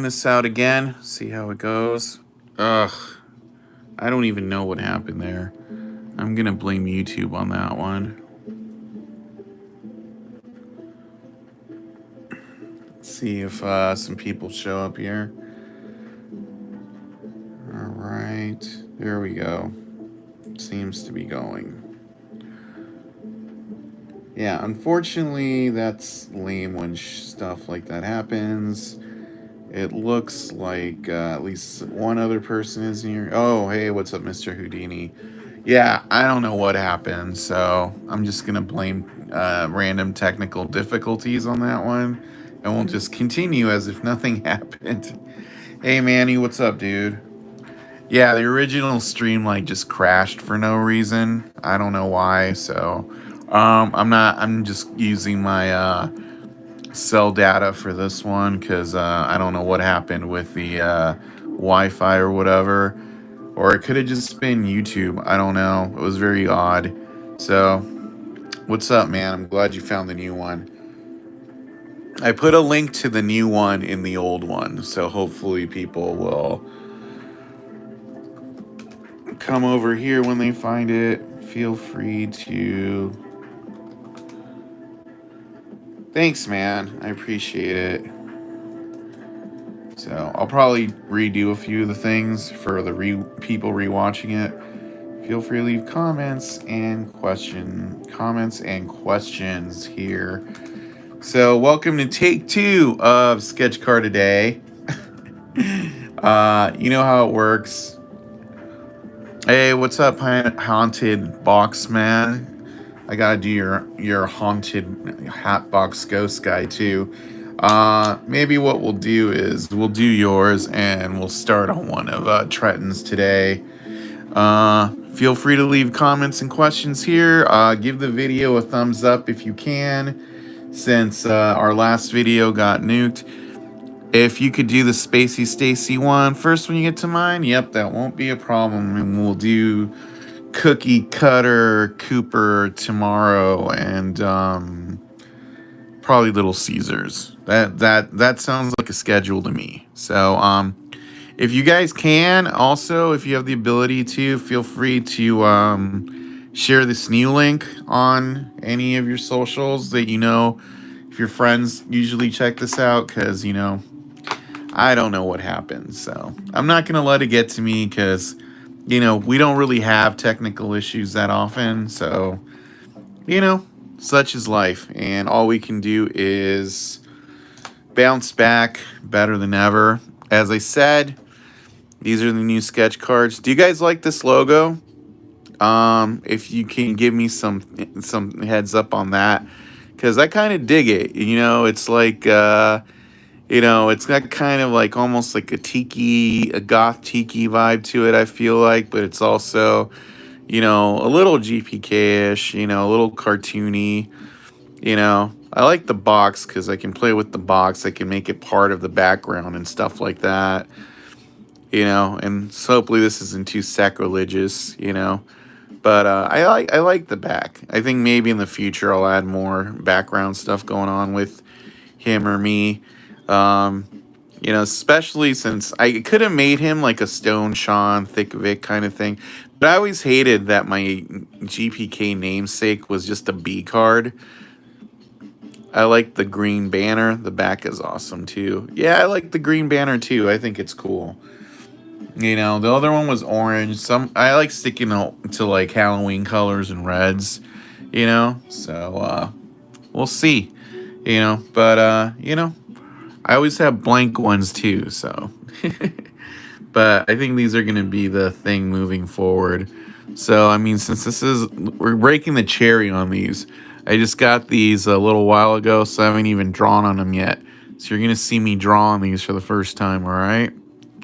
this out again, see how it goes. Ugh, I don't even know what happened there. I'm gonna blame YouTube on that one. Let's see if some people show up here. All right, there we go. Seems to be going. Yeah, unfortunately, that's lame when stuff like that happens. It looks like at least one other person is here. Oh, hey, what's up, Mr. Houdini? Yeah, I don't know what happened, so I'm just gonna blame random technical difficulties on that one, and we'll just continue as if nothing happened. Hey, Manny, what's up, dude? Yeah, the original stream like just crashed for no reason. I don't know why. So, I'm not. I'm just using my cell data for this one because I don't know what happened with the Wi-Fi or whatever, or it could have just been YouTube. I don't know. It was very odd. So, what's up, man? I'm glad you found the new one. I put a link to the new one in the old one, so hopefully people will come over here when they find it. Feel free to. Thanks, man. I appreciate it. So I'll probably redo a few of the things for the people rewatching it. Feel free to leave comments and questions here. So welcome to take 2 of Sketch Card today. You know how it works. Hey, what's up, haunted box man? I gotta do your haunted hat box ghost guy too. Maybe what we'll do is we'll do yours and we'll start on one of Trenton's today. Feel free to leave comments and questions here. Give the video a thumbs up if you can, since our last video got nuked. If you could do the Spacey Stacy one first when you get to mine, yep, that won't be a problem. And we'll do Cookie Cutter Cooper tomorrow, and probably Little Caesars. That sounds like a schedule to me. So if you guys can, also if you have the ability to, feel free to share this new link on any of your socials that you know. If your friends usually check this out, because I don't know what happened. So I'm not gonna let it get to me because we don't really have technical issues that often. So, such is life. And all we can do is bounce back better than ever. As I said, these are the new sketch cards. Do you guys like this logo? If you can give me some heads up on that, because I kind of dig it. It's like it's got kind of like almost like a goth tiki vibe to it, I feel like, but it's also, a little GPK-ish, a little cartoony, I like the box because I can play with the box. I can make it part of the background and stuff like that, and so hopefully this isn't too sacrilegious, but I like the back. I think maybe in the future I'll add more background stuff going on with him or me. Especially since I could have made him like a Stone Sean, Thick Vic kind of thing. But I always hated that my GPK namesake was just a B card. I like the green banner. The back is awesome too. Yeah, I like the green banner too. I think it's cool. The other one was orange. I like sticking to like Halloween colors and reds. So we'll see. But I always have blank ones too, so. But I think these are going to be the thing moving forward. So, I mean, since we're breaking the cherry on these. I just got these a little while ago, so I haven't even drawn on them yet. So you're going to see me draw on these for the first time, all right?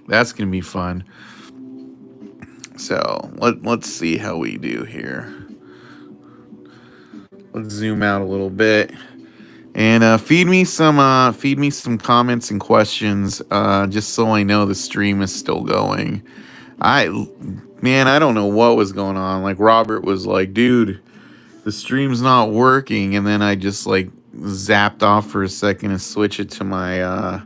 That's going to be fun. So, let's see how we do here. Let's zoom out a little bit. And feed me some comments and questions, just so I know the stream is still going. I don't know what was going on. Like Robert was like, dude, the stream's not working, and then I just like zapped off for a second to switch it to my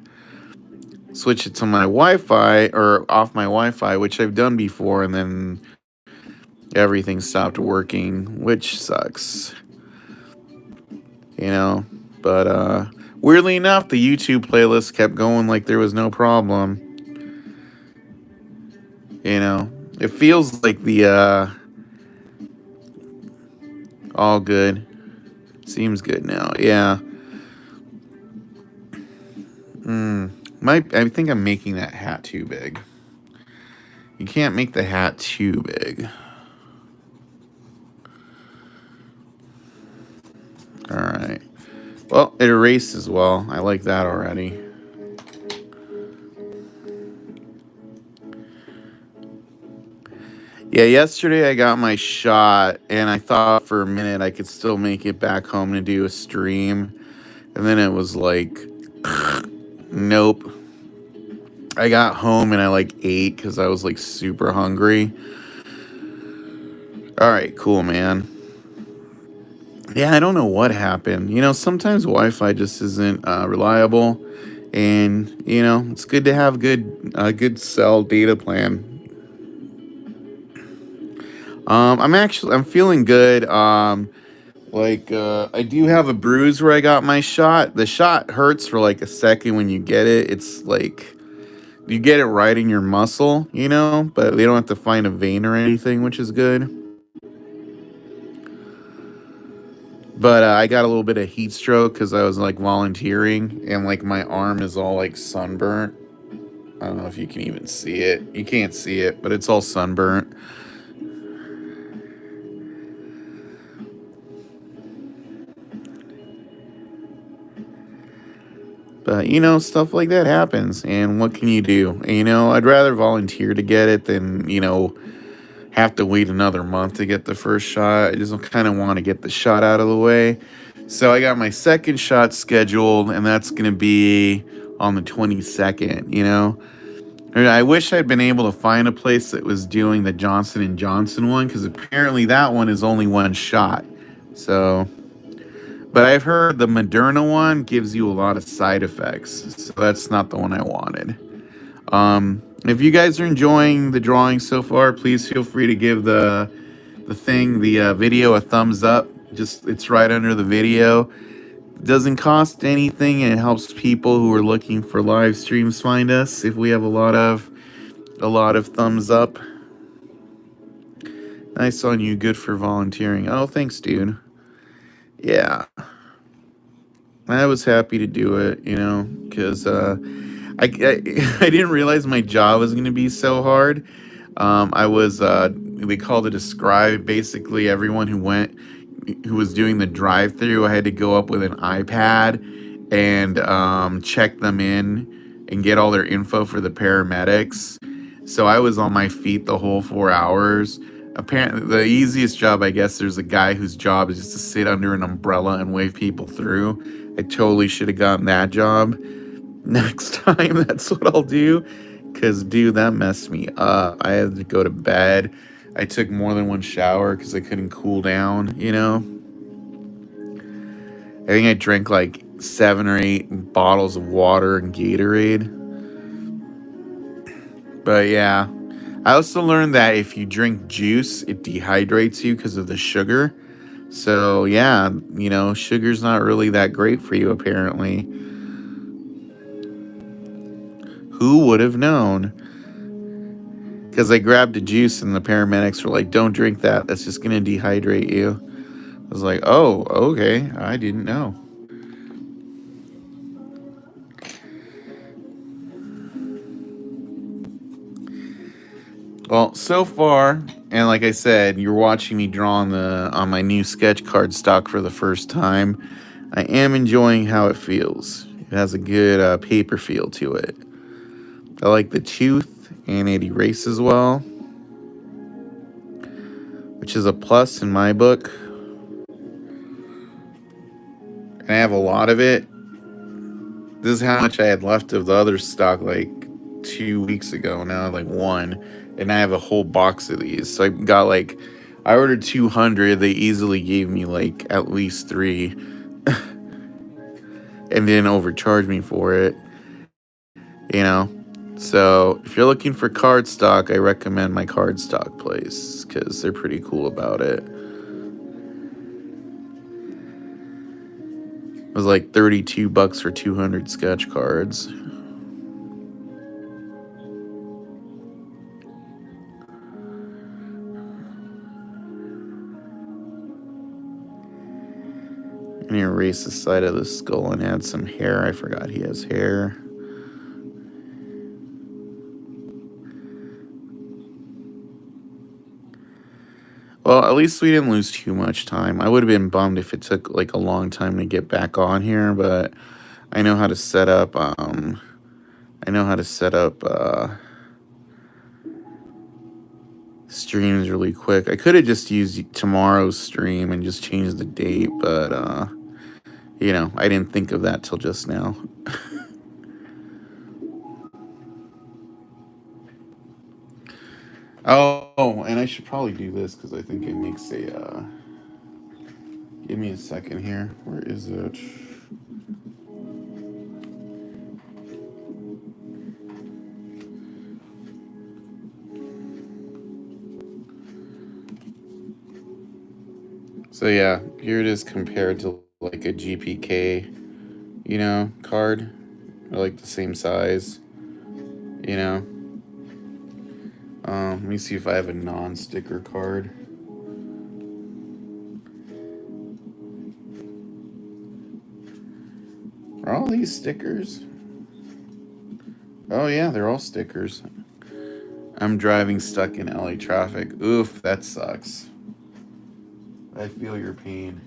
switch it to my Wi-Fi or off my Wi-Fi, which I've done before, and then everything stopped working, which sucks, you know. But weirdly enough, the YouTube playlist kept going like there was no problem. You know, it feels like the all good. Seems good now. Yeah. I think I'm making that hat too big. You can't make the hat too big. All right. Well, it erases well. I like that already. Yeah, yesterday I got my shot, and I thought for a minute I could still make it back home to do a stream. And then it was like, nope. I got home and I like ate because I was like super hungry. All right, cool, man. Yeah, I don't know what happened. You know, sometimes Wi-Fi just isn't reliable, and you know, it's good to have good cell data plan. I'm feeling good. I do have a bruise where I got my shot. The shot hurts for like a second when you get it. It's like you get it right in your muscle, you know, but they don't have to find a vein or anything, which is good. But I got a little bit of heat stroke because I was like volunteering, and like my arm is all like sunburnt. I don't know if you can even see it. You can't see it, but it's all sunburnt. But you know, stuff like that happens, and what can you do? And, you know, I'd rather volunteer to get it than, you know, have to wait another month to get the first shot. I just kind of want to get the shot out of the way. So I got my second shot scheduled, and that's going to be on the 22nd, you know. And I wish I'd been able to find a place that was doing the Johnson & Johnson one, because apparently that one is only one shot. So, but I've heard the Moderna one gives you a lot of side effects, so that's not the one I wanted. If you guys are enjoying the drawing so far, please feel free to give the video a thumbs up. Just it's right under the video. It doesn't cost anything, and it helps people who are looking for live streams find us. If we have a lot of thumbs up. Nice on you. Good for volunteering. Oh, thanks, dude. Yeah, I was happy to do it. You know, because I didn't realize my job was going to be so hard. I was they called it a scribe. Basically, everyone who was doing the drive-through, I had to go up with an iPad and check them in and get all their info for the paramedics. So I was on my feet the whole 4 hours. Apparently, the easiest job, I guess, there's a guy whose job is just to sit under an umbrella and wave people through. I totally should have gotten that job. Next time, that's what I'll do. Because, dude, that messed me up. I had to go to bed. I took more than one shower because I couldn't cool down, you know? I think I drank like 7 or 8 bottles of water and Gatorade. But, yeah. I also learned that if you drink juice, it dehydrates you because of the sugar. So, yeah, you know, sugar's not really that great for you, apparently. Who would have known? Because I grabbed a juice and the paramedics were like, don't drink that. That's just going to dehydrate you. I was like, oh, okay. I didn't know. Well, so far, and like I said, you're watching me draw on my new sketch card stock for the first time. I am enjoying how it feels. It has a good paper feel to it. I like the tooth, and it erases well, which is a plus in my book. And I have a lot of it. This is how much I had left of the other stock like 2 weeks ago. Now I have like 1. And I have a whole box of these. So I ordered 200. They easily gave me like at least 3. And then overcharged me for it. You know, so if you're looking for cardstock, I recommend my cardstock place because they're pretty cool about it. It was like $32 for 200 sketch cards. And you erase the side of the skull and add some hair. I forgot he has hair. Well, at least we didn't lose too much time. I would have been bummed if it took like a long time to get back on here, but I know how to set up streams really quick. I could have just used tomorrow's stream and just changed the date, but I didn't think of that till just now. Oh, and I should probably do this because I think it makes a give me a second here. Where is it? So yeah, here it is compared to like a GPK, card. They're like the same size, you know. Let me see if I have a non-sticker card. Are all these stickers? Oh yeah, they're all stickers. I'm driving stuck in LA traffic. Oof, that sucks. I feel your pain.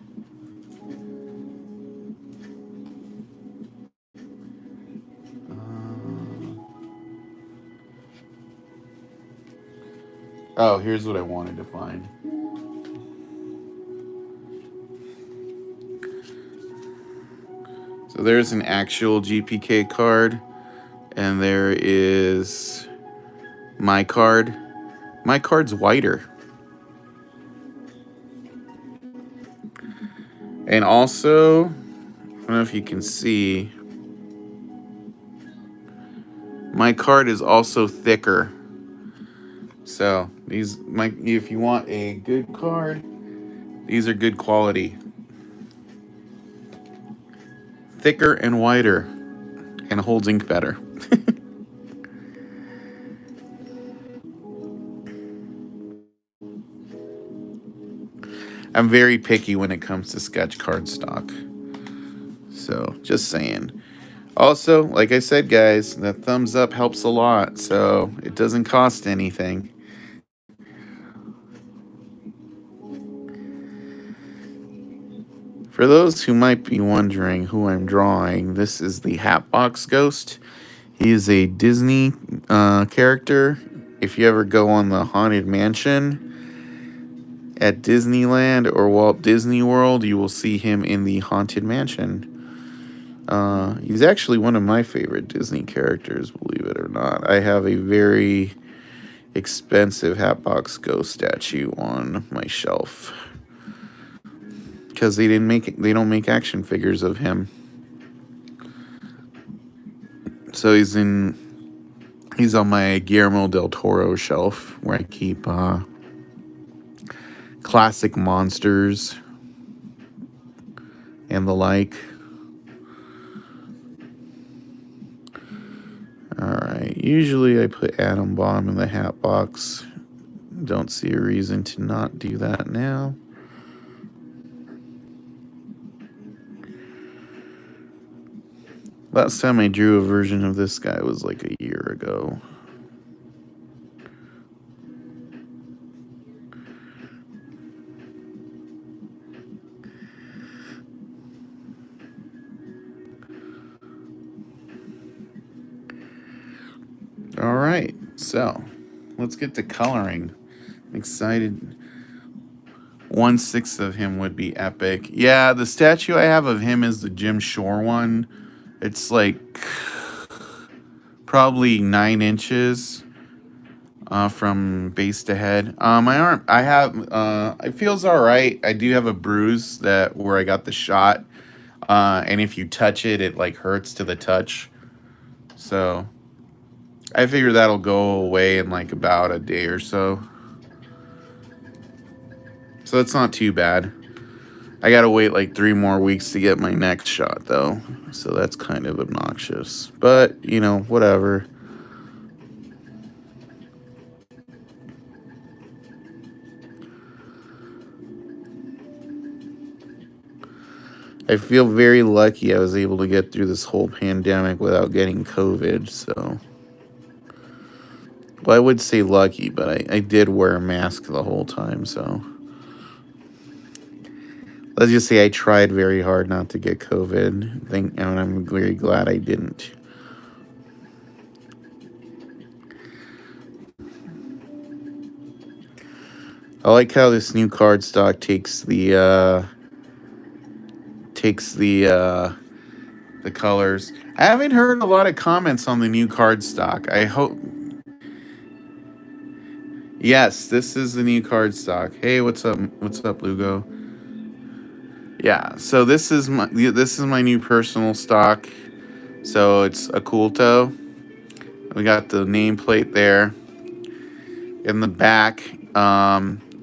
Oh, here's what I wanted to find. So there's an actual GPK card, and there is my card. My card's whiter. And also, I don't know if you can see, my card is also thicker. So if you want a good card, these are good quality. Thicker and whiter, and holds ink better. I'm very picky when it comes to sketch card stock. So, just saying. Also, like I said, guys, that thumbs up helps a lot, so it doesn't cost anything. For those who might be wondering who I'm drawing, this is the Hatbox Ghost. He is a Disney character. If you ever go on the Haunted Mansion at Disneyland or Walt Disney World, you will see him in the Haunted Mansion. He's actually one of my favorite Disney characters, believe it or not. I have a very expensive Hatbox Ghost statue on my shelf because they don't make action figures of him. So he's on my Guillermo del Toro shelf where I keep classic monsters and the like. Alright, usually I put Atom Bomb in the hat box. Don't see a reason to not do that now. Last time I drew a version of this guy was like a year ago. Alright, so let's get to coloring. I'm excited. 1/6 of him would be epic. Yeah, the statue I have of him is the Jim Shore one. It's like probably 9 inches from base to head. My arm, it feels all right. I do have a bruise where I got the shot, and if you touch it, it like hurts to the touch. So I figure that'll go away in like about a day or so. So it's not too bad. I gotta wait like 3 more weeks to get my next shot though. So that's kind of obnoxious. But, you know, whatever. I feel very lucky I was able to get through this whole pandemic without getting COVID, so. Well, I would say lucky, but I did wear a mask the whole time, so. Let's just say I tried very hard not to get COVID, and I'm very glad I didn't. I like how this new card stock takes the colors. I haven't heard a lot of comments on the new card stock. I hope. Yes, this is the new card stock. Hey, what's up? What's up, Lugo? Yeah, so this is my new personal stock. So it's a Culto. We got the nameplate there. In the back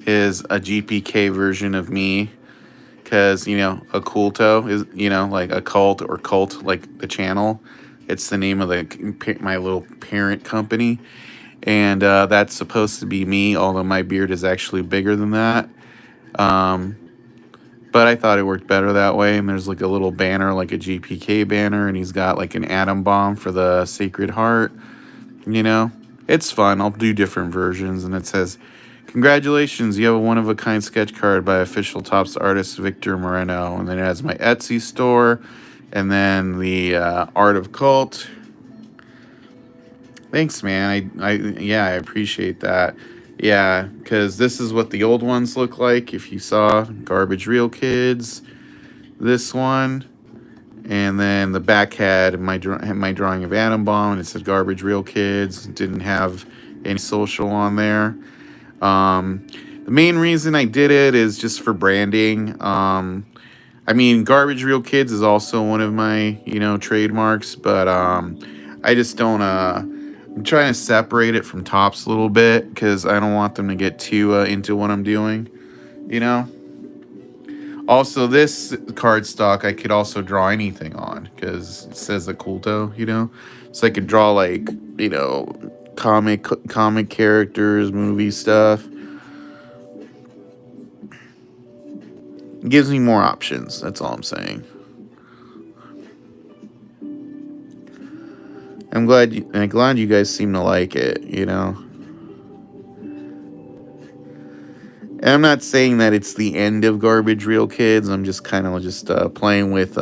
is a GPK version of me. Because, you know, a Culto is, you know, like a cult or cult, like the channel. It's the name of my little parent company. And that's supposed to be me, although my beard is actually bigger than that. But I thought it worked better that way. And there's like a little banner, like a GPK banner, and he's got like an atom bomb for the Sacred Heart. You know, it's fun. I'll do different versions, and it says, "Congratulations, you have a one-of-a-kind sketch card by official Topps artist Victor Moreno." And then it has my Etsy store, and then the Art of Cult. Thanks, man. I appreciate that. Yeah, because this is what the old ones look like. If you saw Garbage Real Kids, this one, and then the back had my drawing of Atom Bomb, and it said Garbage Real Kids. Didn't have any social on there. The main reason I did it is just for branding. I mean, Garbage Real Kids is also one of my, you know, trademarks, but I just don't. I'm trying to separate it from Topps a little bit because I don't want them to get too into what I'm doing, you know. Also, this card stock I could also draw anything on because it says a Culto, you know. So I could draw like, you know, comic characters, movie stuff. It gives me more options. That's all I'm saying. I'm glad you guys seem to like it, you know. And I'm not saying that it's the end of Garbage Real Kids. I'm just kind of just playing with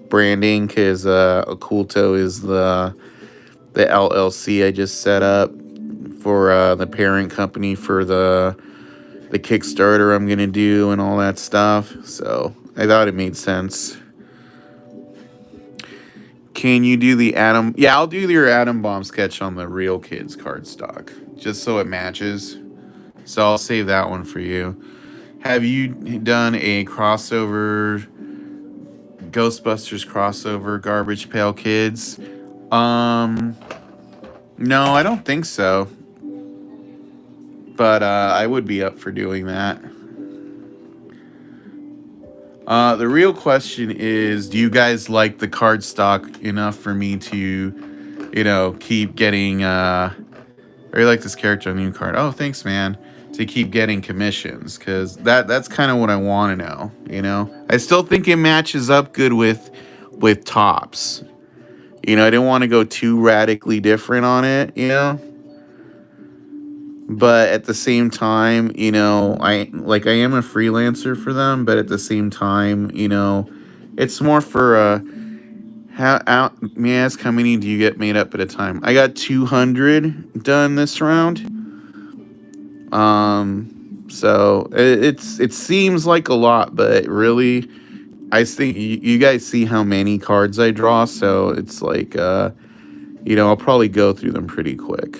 branding because Oculto is the LLC I just set up for the parent company for the Kickstarter I'm gonna do and all that stuff. So I thought it made sense. Can you do the Atom? Yeah, I'll do your Atom Bomb sketch on the Real Kids cardstock just so it matches. So I'll save that one for you. Have you done a crossover, Ghostbusters crossover, Garbage Pail Kids? No, I don't think so. But I would be up for doing that. The real question is, do you guys like the cardstock enough for me to, you know, keep getting, I really like this character on the new card. Oh, thanks, man. To keep getting commissions, because that's kind of what I want to know, you know? I still think it matches up good with Topps. You know, I didn't want to go too radically different on it, you know? But at the same time, you know, I am a freelancer for them, but at the same time, you know, it's more for may I ask how many do you get made up at a time? I got 200 done this round. So it seems like a lot, but really, I think you guys see how many cards I draw, so it's like, you know, I'll probably go through them pretty quick.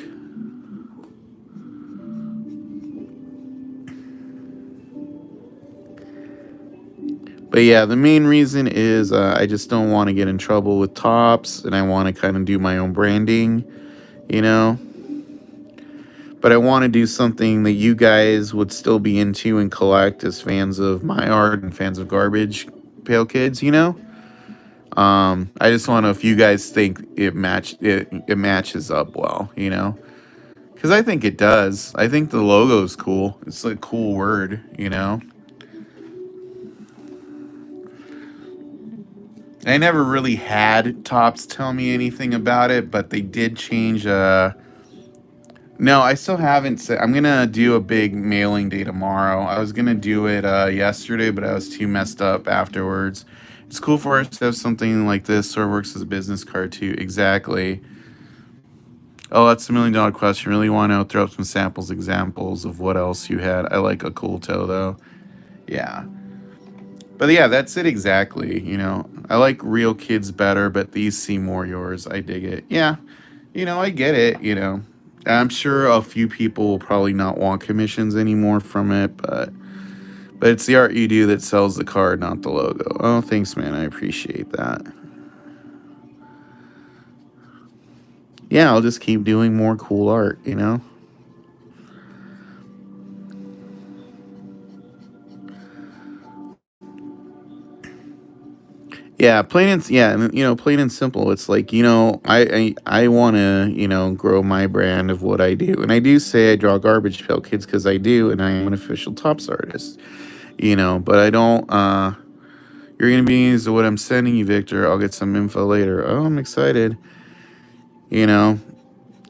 But yeah, the main reason is I just don't want to get in trouble with Topps, and I want to kind of do my own branding. you know. But I want to do something that you guys would still be into and collect as fans of my art and fans of Garbage Pail Kids, you know. I just want to know if you guys think it matches up well, you know, because I think it does. I think the logo's cool. It's a cool word, you know. I never really had Tops tell me anything about it, but they did change. No, I still haven't. I'm gonna do a big mailing day tomorrow. I was gonna do it yesterday, but I was too messed up afterwards. It's cool for us to have something like this. Sort of works as a business card too. Exactly. Oh, that's $1 million question. Really want to throw up some examples of what else you had. I like a cool toe though. Yeah. But yeah, that's it exactly. You know, I like real kids better, but these seem more yours. I dig it. Yeah. You know, I get it. You know, I'm sure a few people will probably not want commissions anymore from it, but it's the art you do that sells the card, not the logo. Oh, thanks, man. I appreciate that. Yeah, I'll just keep doing more cool art. You know. Yeah, plain and simple. It's like I want to grow my brand of what I do, and I do say I draw Garbage Pail Kids because I do, and I am an official Tops artist. You know, but I don't. You're gonna be used to what I'm sending you, Victor. I'll get some info later. Oh, I'm excited. You know,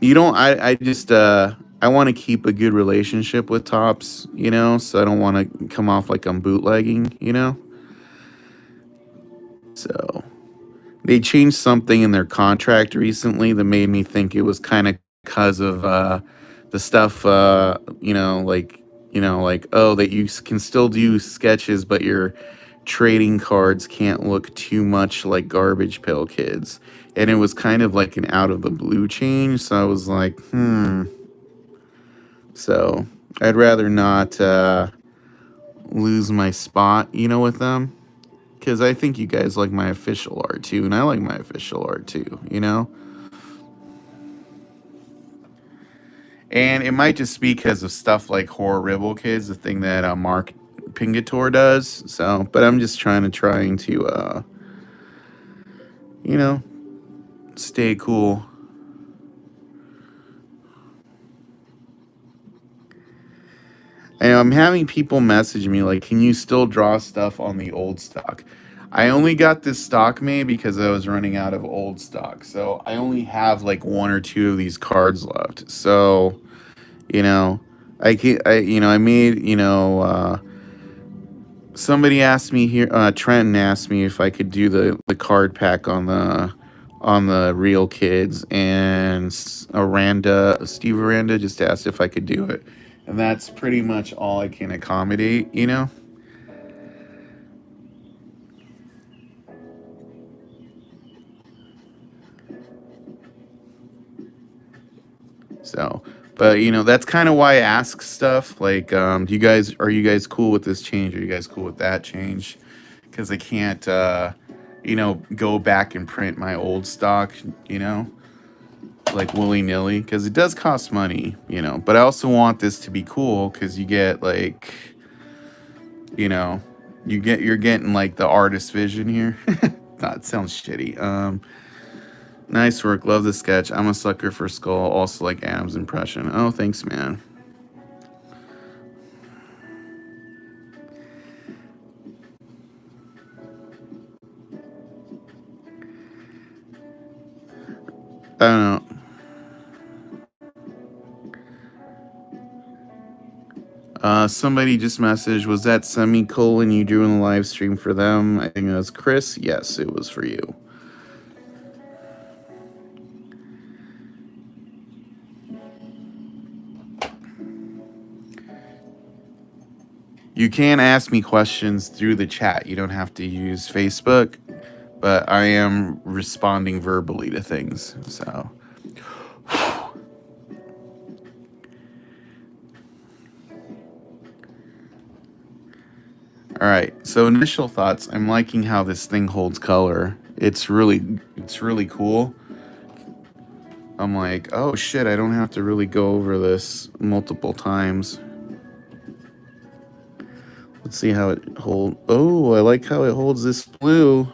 you don't. I just I want to keep a good relationship with Tops. You know, so I don't want to come off like I'm bootlegging. You know, so. They changed something in their contract recently that made me think it was kind of because of the stuff, like oh, that you can still do sketches, but your trading cards can't look too much like Garbage Pail Kids. And it was kind of like an out of the blue change. So I was like, So I'd rather not lose my spot, with them. Because I think you guys like my official art too, and I like my official art too, you know? And it might just be because of stuff like Horror Ribble Kids, the thing that Mark Pingator does. So, but I'm just trying to, you know, stay cool. And I'm having people message me like, "Can you still draw stuff on the old stock?" I only got this stock made because I was running out of old stock. So I only have like one or two of these cards left. So, you know, I made, somebody asked me here. Trenton asked me if I could do the card pack on the real kids, and Steve Aranda just asked if I could do it, and that's pretty much all I can accommodate. So, but that's kind of why I ask stuff like, are you guys cool with this change? Are you guys cool with that change? Because I can't, go back and print my old stock, you know, like willy nilly, because it does cost money, But I also want this to be cool because you get like, you know, you're getting like the artist vision here. That sounds shitty. Nice work. Love the sketch. I'm a sucker for Skull. Also like Adam's impression. Oh, thanks, man. I don't know. Somebody just messaged, was that semicolon you drew in the live stream for them? I think it was Chris. Yes, it was for you. You can ask me questions through the chat. You don't have to use Facebook, but I am responding verbally to things. So, all right. So initial thoughts. I'm liking how this thing holds color. It's really cool. I'm like, oh shit, I don't have to really go over this multiple times. Let's see how it holds. Oh, I like how it holds this blue.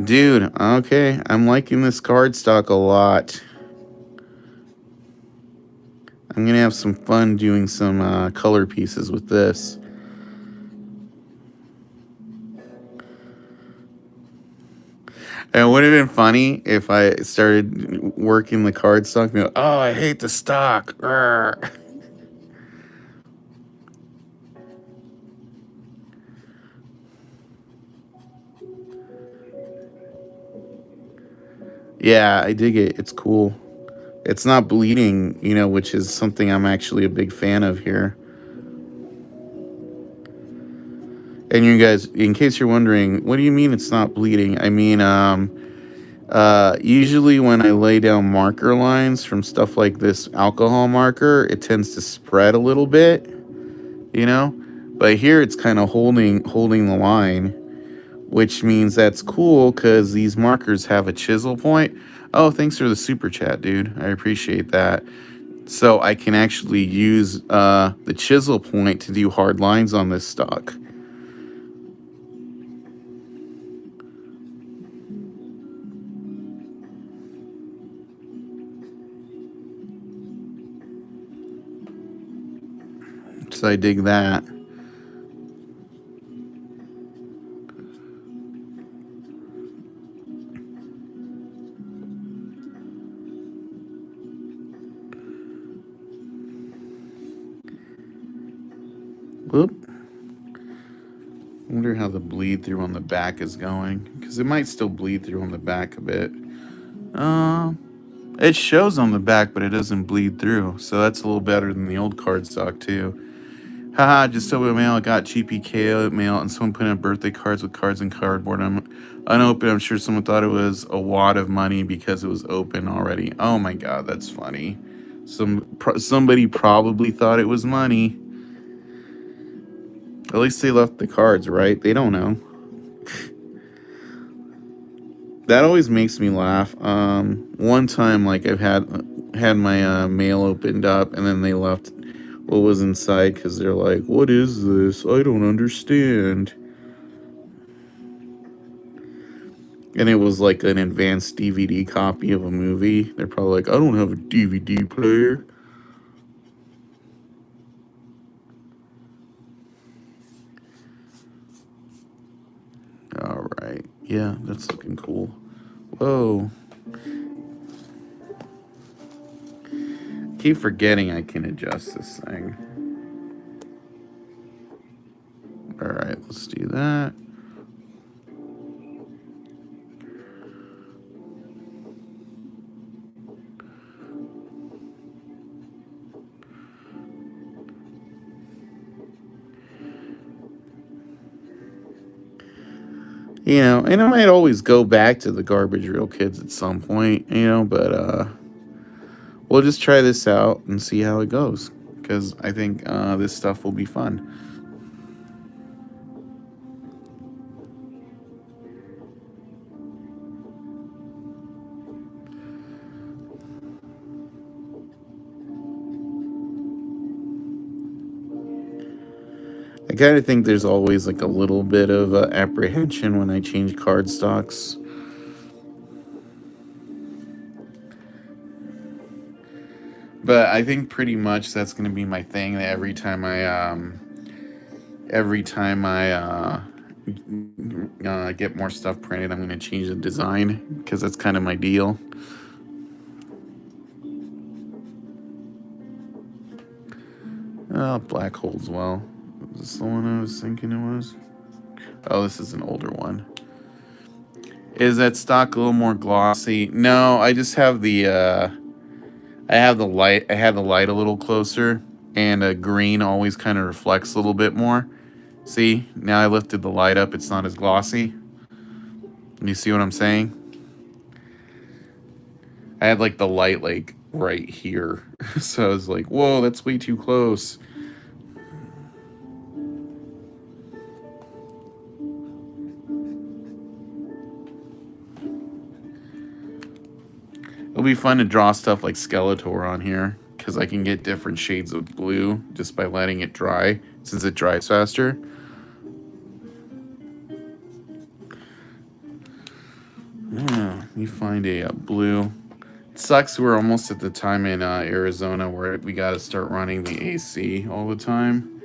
Dude, okay, I'm liking this cardstock a lot. I'm gonna have some fun doing some color pieces with this. And it would have been funny if I started working the cardstock and be like, oh, I hate the stock. Urgh. Yeah, I dig it. It's cool. It's not bleeding, which is something I'm actually a big fan of here. And you guys, in case you're wondering, what do you mean it's not bleeding? I mean, usually when I lay down marker lines from stuff like this alcohol marker, it tends to spread a little bit, you know? But here it's kind of holding the line, which means that's cool because these markers have a chisel point. Oh, thanks for the super chat, dude. I appreciate that. So I can actually use the chisel point to do hard lines on this stock. So I dig that. Whoop. I wonder how the bleed through on the back is going, because it might still bleed through on the back a bit. It shows on the back, but it doesn't bleed through, so that's a little better than the old cardstock too. Haha, just opened mail. I got GPK mail, and someone put in birthday cards with cards and cardboard. I'm unopened. I'm sure someone thought it was a wad of money because it was open already. Oh my god, that's funny. Somebody probably thought it was money. At least they left the cards, right? They don't know. That always makes me laugh. One time, like I've had my mail opened up, and then they left what was inside because they're like, "What is this? I don't understand." And it was like an advanced DVD copy of a movie. They're probably like, "I don't have a DVD player." All right, yeah, that's looking cool. Whoa. Keep forgetting I can adjust this thing. All right, let's do that. And I might always go back to the Garbage Reel Kids at some point, but we'll just try this out and see how it goes, because I think this stuff will be fun. I kind of think there's always like a little bit of apprehension when I change card stocks. But I think pretty much that's going to be my thing. That every time I get more stuff printed, I'm going to change the design because that's kind of my deal. Black holds well. Is this the one I was thinking it was? Oh, this is an older one. Is that stock a little more glossy? No, I just have the I have the light. I had the light a little closer, and green always kind of reflects a little bit more. See, now I lifted the light up. It's not as glossy. You see what I'm saying? I had like the light like right here, so I was like, "Whoa, that's way too close." It'll be fun to draw stuff like Skeletor on here because I can get different shades of blue just by letting it dry since it dries faster. You find a blue. It sucks we're almost at the time in Arizona where we got to start running the AC all the time.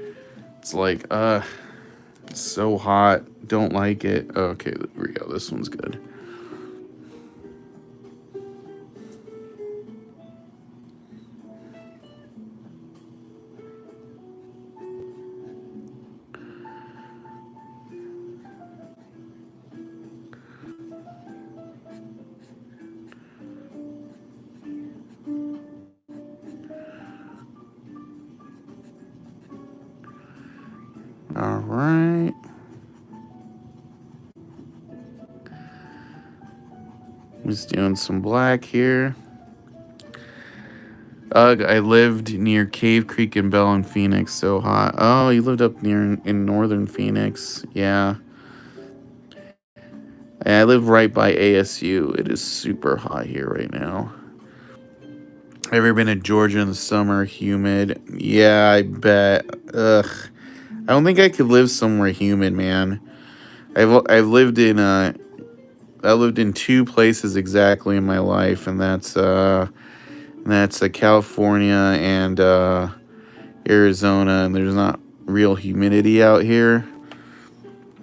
It's like, it's so hot. Don't like it. Okay, there we go. This one's good. All right. Just doing some black here. Ugh, I lived near Cave Creek in Bell and Phoenix. So hot. Oh, you lived up near in northern Phoenix. Yeah. I live right by ASU. It is super hot here right now. Ever been to Georgia in the summer? Humid. Yeah, I bet. Ugh. I don't think I could live somewhere humid, man. I've lived in I lived in two places exactly in my life, and that's California and Arizona, and there's not real humidity out here.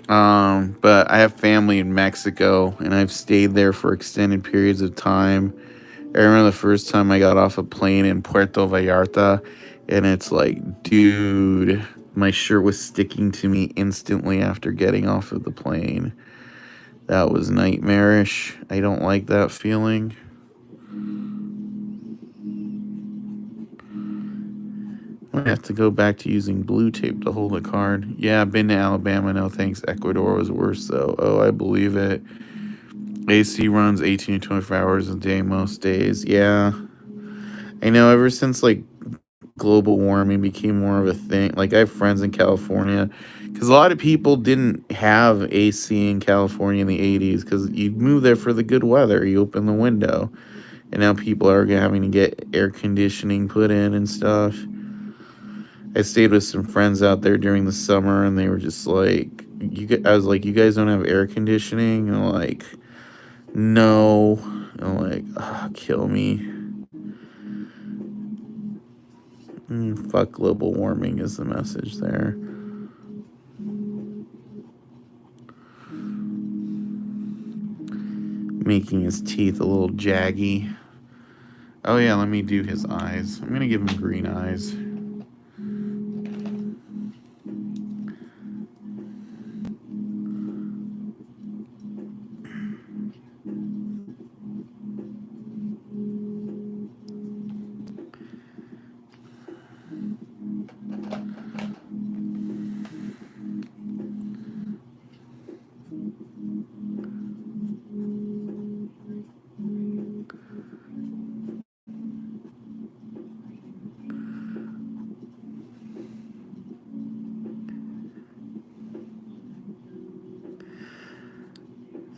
But I have family in Mexico, and I've stayed there for extended periods of time. I remember the first time I got off a plane in Puerto Vallarta, and it's like, dude, my shirt was sticking to me instantly after getting off of the plane. That was nightmarish. I don't like that feeling. I have to go back to using blue tape to hold a card. Yeah, I've been to Alabama. No thanks. Ecuador was worse, though. Oh, I believe it. AC runs 18 to 24 hours a day most days. Yeah. I know ever since, like, global warming became more of a thing. Like, I have friends in California. Because a lot of people didn't have AC in California in the 80s. Because you'd move there for the good weather. You open the window. And now people are having to get air conditioning put in and stuff. I stayed with some friends out there during the summer, and they were just like, I was like, you guys don't have air conditioning? And I'm like, no. And I'm like, oh, kill me. Fuck global warming is the message there. Making his teeth a little jaggy. Oh yeah, let me do his eyes. I'm gonna give him green eyes.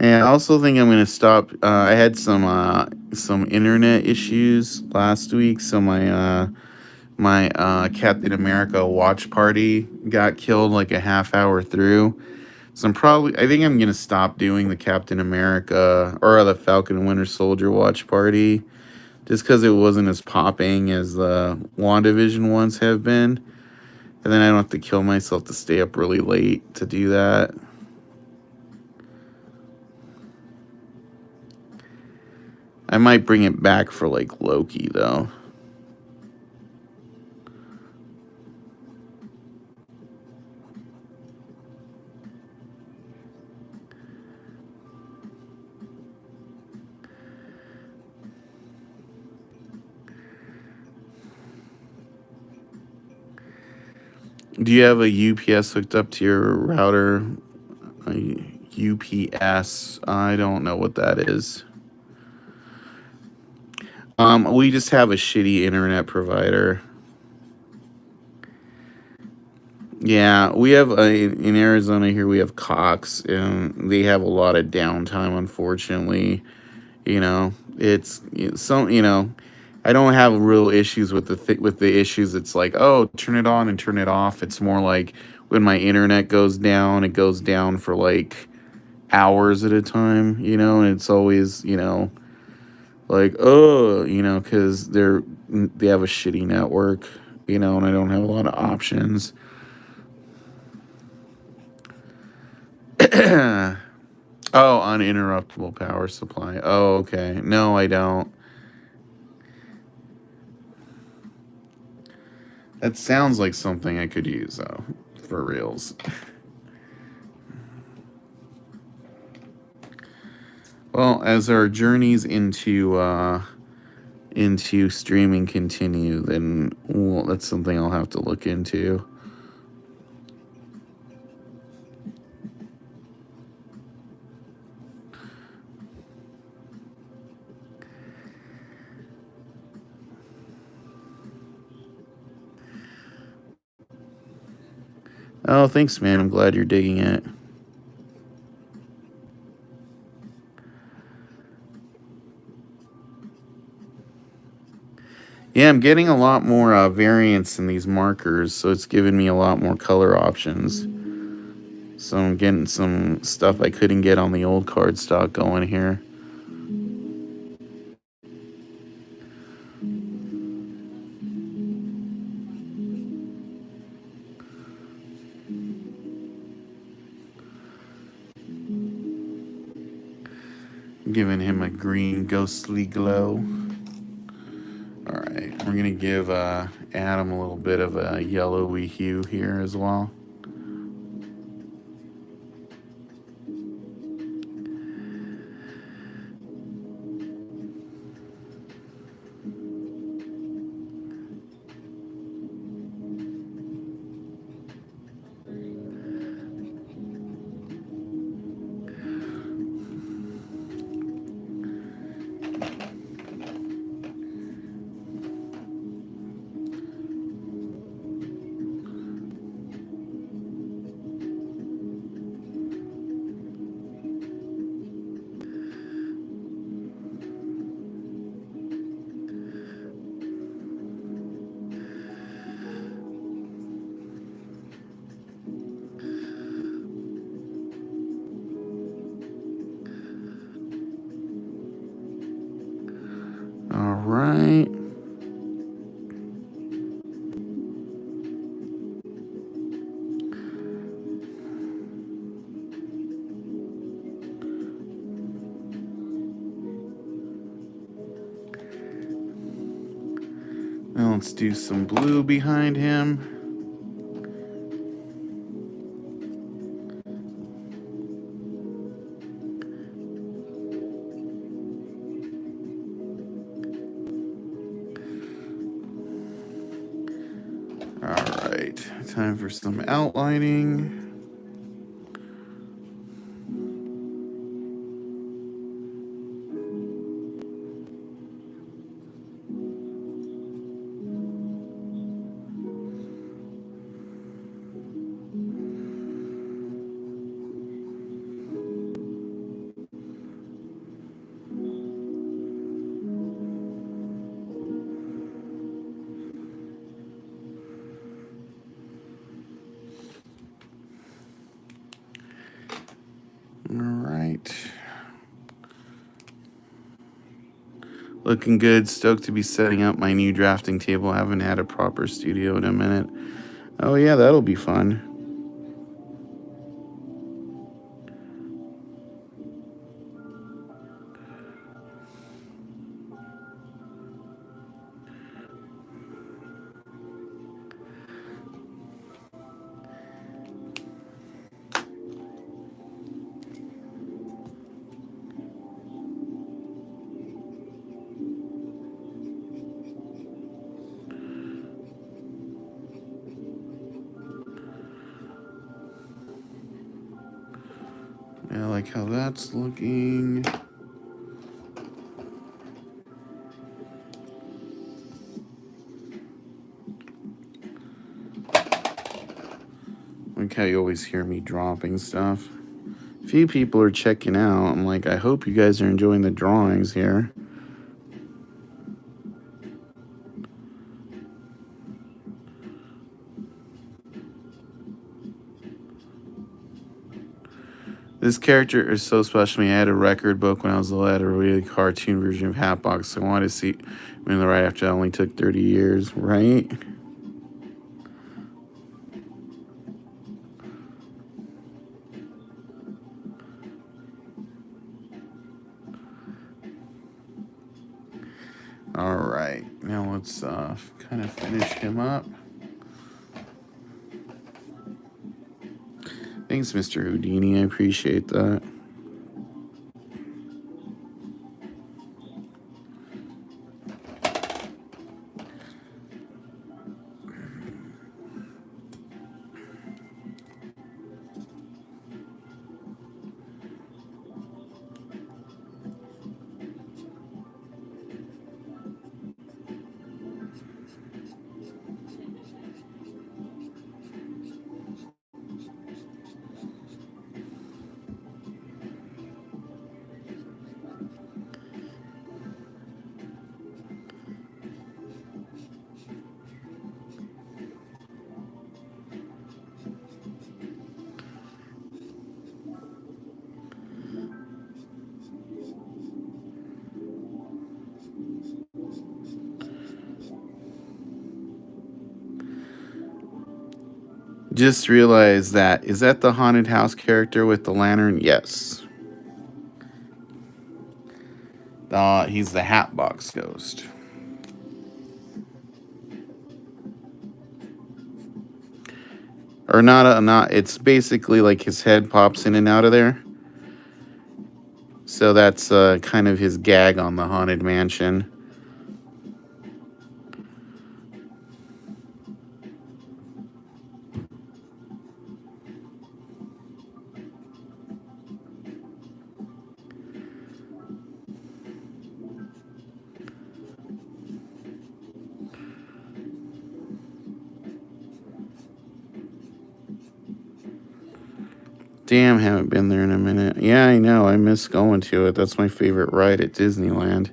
And I also think I'm gonna stop. I had some internet issues last week, so my Captain America watch party got killed like a half hour through. So I think I'm gonna stop doing the Captain America or the Falcon and Winter Soldier watch party, just because it wasn't as popping as the WandaVision ones have been, and then I don't have to kill myself to stay up really late to do that. I might bring it back for like Loki though. Do you have a UPS hooked up to your router? UPS. I don't know what that is. We just have a shitty internet provider. Yeah, we have in Arizona here. We have Cox, and they have a lot of downtime, unfortunately. You know, it's so I don't have real issues with with the issues. It's like, oh, turn it on and turn it off. It's more like when my internet goes down, it goes down for like hours at a time. And it's always like, oh, because they have a shitty network. And I don't have a lot of options. Oh, uninterruptible power supply. Oh, okay. No, I don't. That sounds like something I could use, though, for reals. Well, as our journeys into streaming continue, then that's something I'll have to look into. Oh, thanks, man. I'm glad you're digging it. Yeah, I'm getting a lot more variance in these markers, so it's giving me a lot more color options. So I'm getting some stuff I couldn't get on the old cardstock going here. Giving him a green ghostly glow. All right, we're gonna give Adam a little bit of a yellowy hue here as well. All right. Now let's do some blue behind him. All right, time for some outlining. All right. Looking good. Stoked to be setting up my new drafting table. Haven't had a proper studio in a minute. Oh, yeah, that'll be fun. I like how that's looking. Like how you always hear me dropping stuff. If few people are checking out. I'm like, I hope you guys are enjoying the drawings here. This character is so special to me. I had a record book when I was little. I had a really cartoon version of Hatbox. So I wanted to see. I mean, right after that only took 30 years, right? All right. Now let's kind of finish him up. Thanks, Mr. Houdini. I appreciate that. Just realized that. Is that the haunted house character with the lantern? Yes. He's the Hatbox Ghost. Or not. It's basically like his head pops in and out of there. So that's kind of his gag on the Haunted Mansion. Damn, haven't been there in a minute. Yeah, I know. I miss going to it. That's my favorite ride at Disneyland.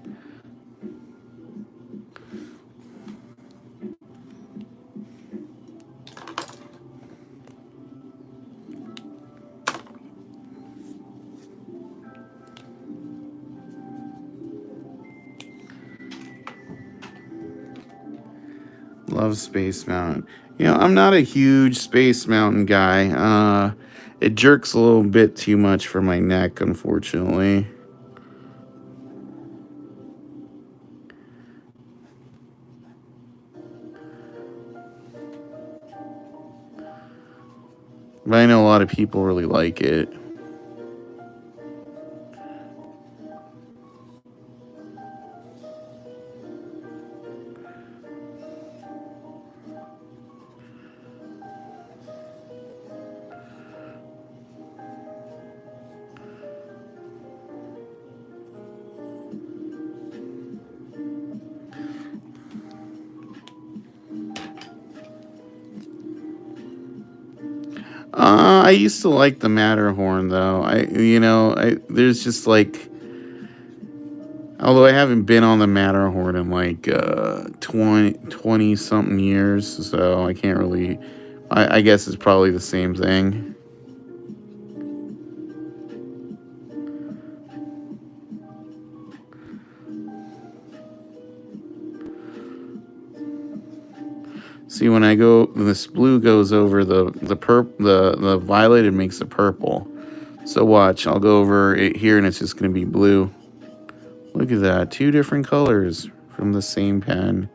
Love Space Mountain. You know, I'm not a huge Space Mountain guy. It jerks a little bit too much for my neck, unfortunately. But I know a lot of people really like it. I used to like the Matterhorn though. There's just like, although I haven't been on the Matterhorn in like 20 something years, so I can't really. I guess it's probably the same thing. See, when I go, this blue goes over the violet, it makes it purple. So watch, I'll go over it here, and it's just gonna be blue. Look at that, two different colors from the same pen.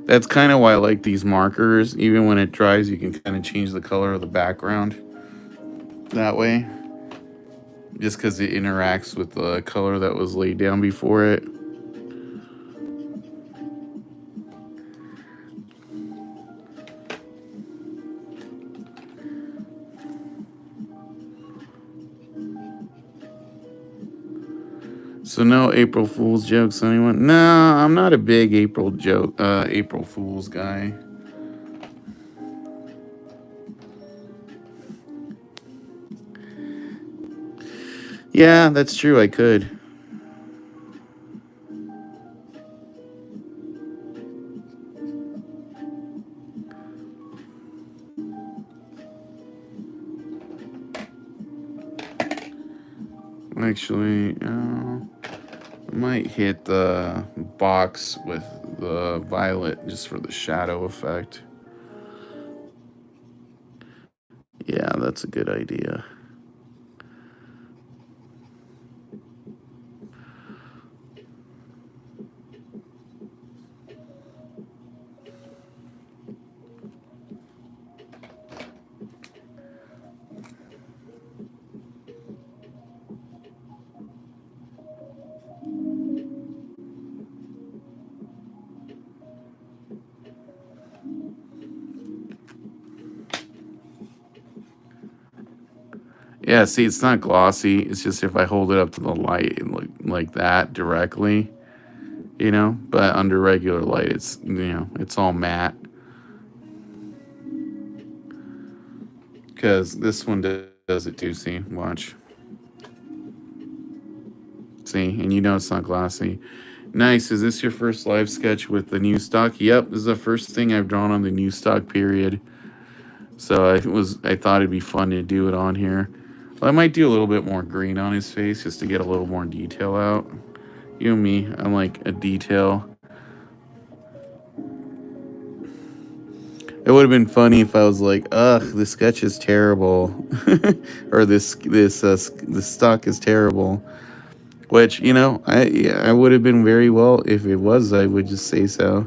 That's kind of why I like these markers. Even when it dries, you can kind of change the color of the background that way. Just because it interacts with the color that was laid down before it. So no April Fool's jokes, anyone? No, I'm not a big April Fool's guy. Yeah, that's true. I could. Actually, I might hit the box with the violet just for the shadow effect. Yeah, that's a good idea. Yeah, see, it's not glossy. It's just if I hold it up to the light and look like that directly, but under regular light, it's all matte. Because this one does it too, see? Watch. See? And it's not glossy. Nice. Is this your first live sketch with the new stock? Yep, this is the first thing I've drawn on the new stock period. So I thought it'd be fun to do it on here. Well, I might do a little bit more green on his face just to get a little more detail out. You and me, I like a detail. It would have been funny if I was like, "Ugh, this sketch is terrible," or this stock is terrible. Which I would have been very well if it was. I would just say so.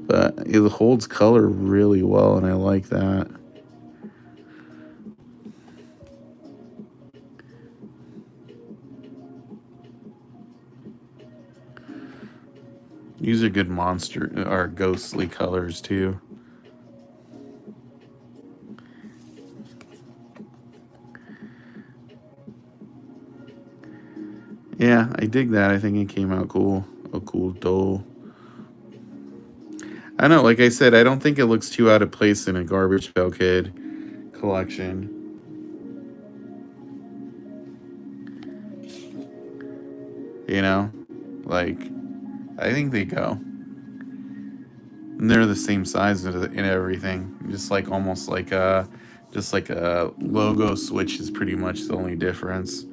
But it holds color really well, and I like that. These are good monster or ghostly colors too. Yeah, I dig that. I think it came out cool. A cool doll. I know, like I said, I don't think it looks too out of place in a Garbage Pail Kid collection. You know? Like, I think they go. And they're the same size and everything. Just like almost like a logo switch is pretty much the only difference.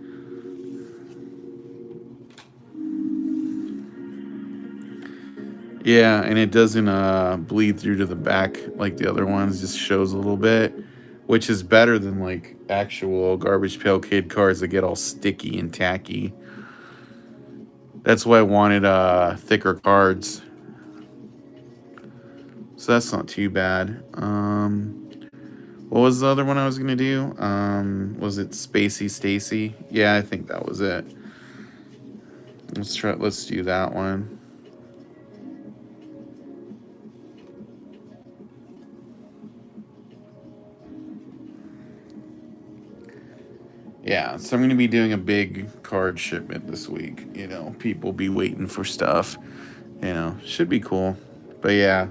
Yeah, and it doesn't bleed through to the back like the other ones. Just shows a little bit, which is better than like actual Garbage Pail Kid cards that get all sticky and tacky. That's why I wanted thicker cards. So that's not too bad. What was the other one I was gonna do? Was it Spacey Stacy? Yeah, I think that was it. Let's do that one. Yeah, so I'm going to be doing a big card shipment this week. People be waiting for stuff. Should be cool. But yeah,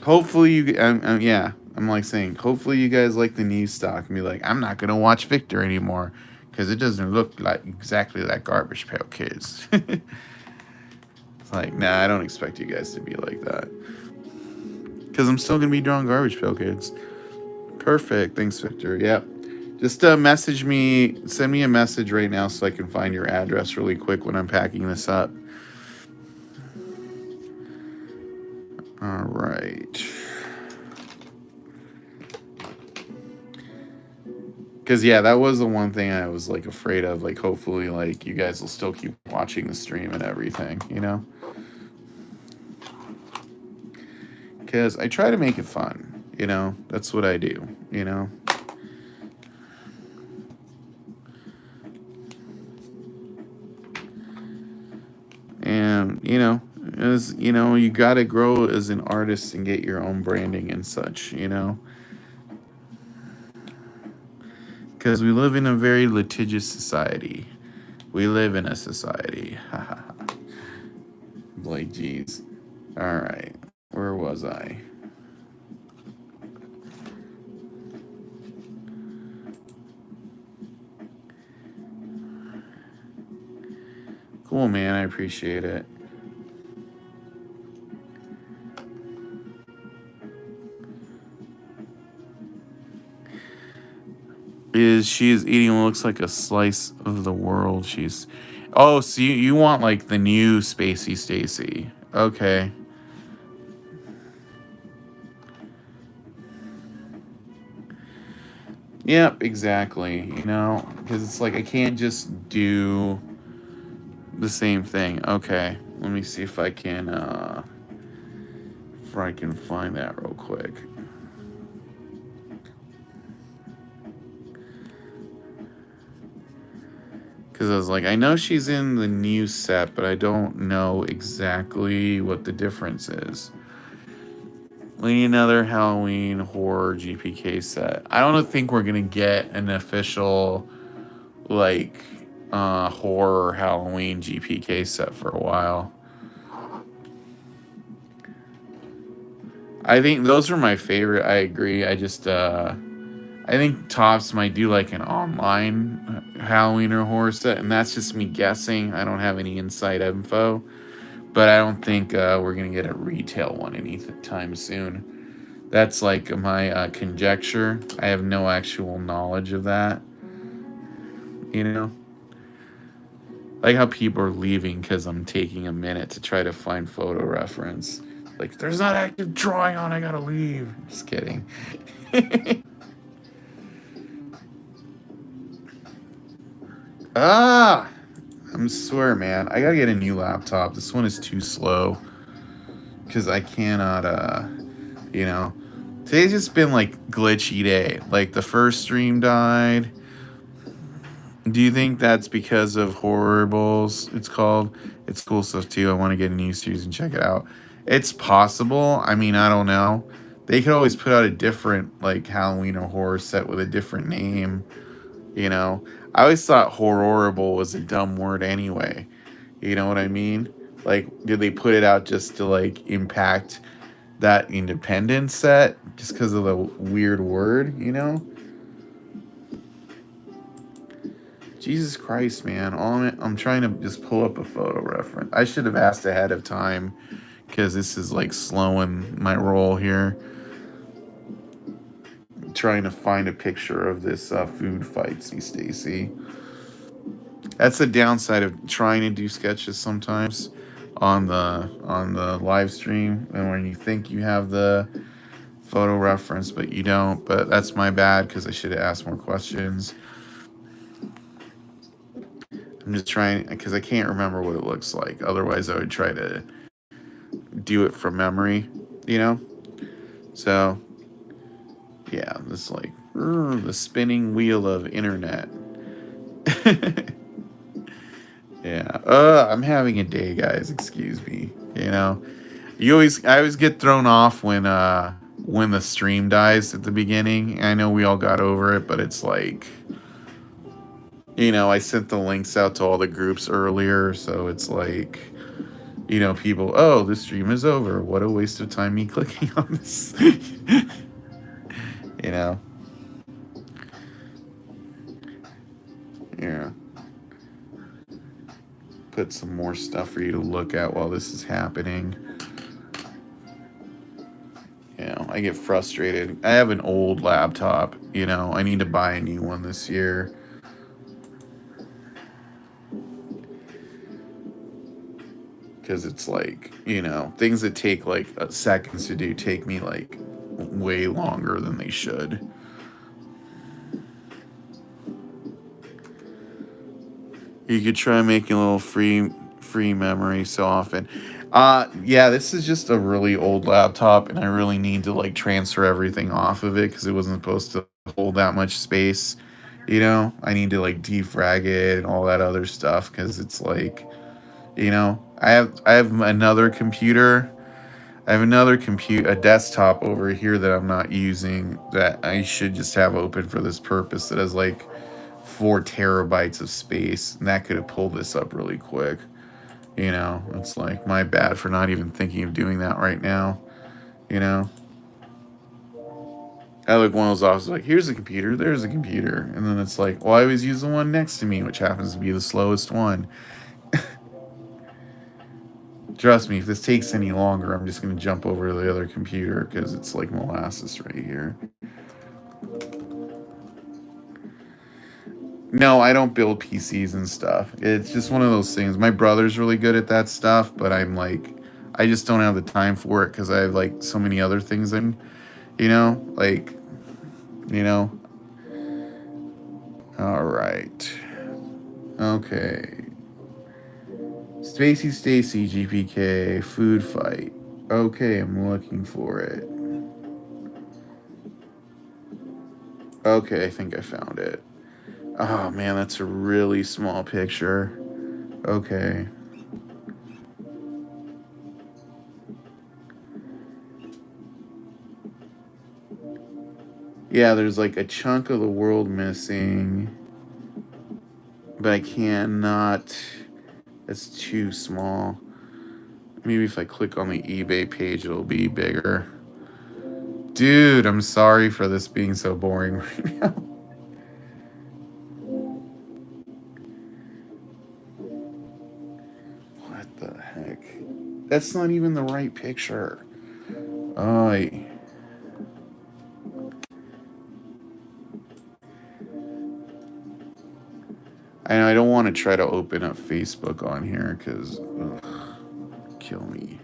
hopefully yeah, I'm like saying, hopefully you guys like the new stock and be like, I'm not going to watch Victor anymore because it doesn't look like exactly like Garbage Pail Kids. It's like, nah, I don't expect you guys to be like that because I'm still going to be drawing Garbage Pail Kids. Perfect. Thanks, Victor. Yep. Just message me, send me a message right now so I can find your address really quick when I'm packing this up. All right. Because, yeah, that was the one thing I was, like, afraid of. Like, hopefully, like, you guys will still keep watching the stream and everything, Because I try to make it fun, That's what I do, And, as you got to grow as an artist and get your own branding and such, because we live in a very litigious society We live in a society. Like, geez. All right. Where was I? Cool, man. I appreciate it. She is eating what looks like a slice of the world. She's. Oh, so you want like the new Spacey Stacy. Okay. Yep, exactly. Because it's like I can't just do the same thing. Okay. Let me see if I can find that real quick. Because I was like, I know she's in the new set, but I don't know exactly what the difference is. We need another Halloween horror GPK set. I don't think we're gonna get an official like horror Halloween GPK set for a while. I think those are my favorite. I agree. I think Tops might do like an online Halloween or horror set, and that's just me guessing. I don't have any inside info, but I don't think we're gonna get a retail one anytime soon. That's like my conjecture. I have no actual knowledge of that. You know, like how people are leaving because I'm taking a minute to try to find photo reference. Like, there's not active drawing on. I gotta leave. Just kidding. Ah, I'm swear, man. I gotta get a new laptop. This one is too slow because I cannot. You know, today's just been like glitchy day. Like the first stream died. Do you think that's because of Horribles? It's called. It's cool stuff too. I want to get a new series and check it out. It's possible. I mean, I don't know. They could always put out a different like Halloween or horror set with a different name. You know, I always thought horrible was a dumb word anyway. You know what I mean? Like, did they put it out just to like impact that independent set just because of the weird word? Jesus Christ, man. I'm trying to just pull up a photo reference. I should have asked ahead of time because this is like slowing my roll here. I'm trying to find a picture of this food fight, see, Stacy. That's the downside of trying to do sketches sometimes on the live stream, and when you think you have the photo reference but you don't. But that's my bad because I should have asked more questions. I'm just trying because I can't remember what it looks like. Otherwise, I would try to do it from memory, you know? So, yeah, this like the spinning wheel of internet. Yeah. I'm having a day, guys. Excuse me. I always get thrown off when the stream dies at the beginning. I know we all got over it, but it's like I sent the links out to all the groups earlier, so it's like people, oh, the stream is over. What a waste of time me clicking on this. you know. Yeah. Put some more stuff for you to look at while this is happening. I get frustrated. I have an old laptop, I need to buy a new one this year. Because it's like, things that take like seconds to do take me like way longer than they should. You could try making a little free memory so often. Yeah, this is just a really old laptop, and I really need to like transfer everything off of it because it wasn't supposed to hold that much space. I need to like defrag it and all that other stuff because it's like, I have another computer. I have a desktop over here that I'm not using that I should just have open for this purpose that has like 4 terabytes of space, and that could have pulled this up really quick. You know, it's like my bad for not even thinking of doing that right now. You know, I look one of those offices like, here's a computer, there's a computer, and then it's like, well, I always use the one next to me, which happens to be the slowest one. Trust me, if this takes any longer, I'm just going to jump over to the other computer because it's like molasses right here. No, I don't build PCs and stuff. It's just one of those things. My brother's really good at that stuff, but I'm like, I just don't have the time for it because I have like so many other things in, you know, like, you know. All right. Okay. Stacy, GPK, food fight. Okay, I'm looking for it. Okay, I think I found it. Oh man, that's a really small picture. Okay. Yeah, there's like a chunk of the world missing. But I cannot. It's too small. Maybe if I click on the eBay page, it'll be bigger. Dude, I'm sorry for this being so boring right now. What the heck? That's not even the right picture. I know I don't want to try to open up Facebook on here because kill me.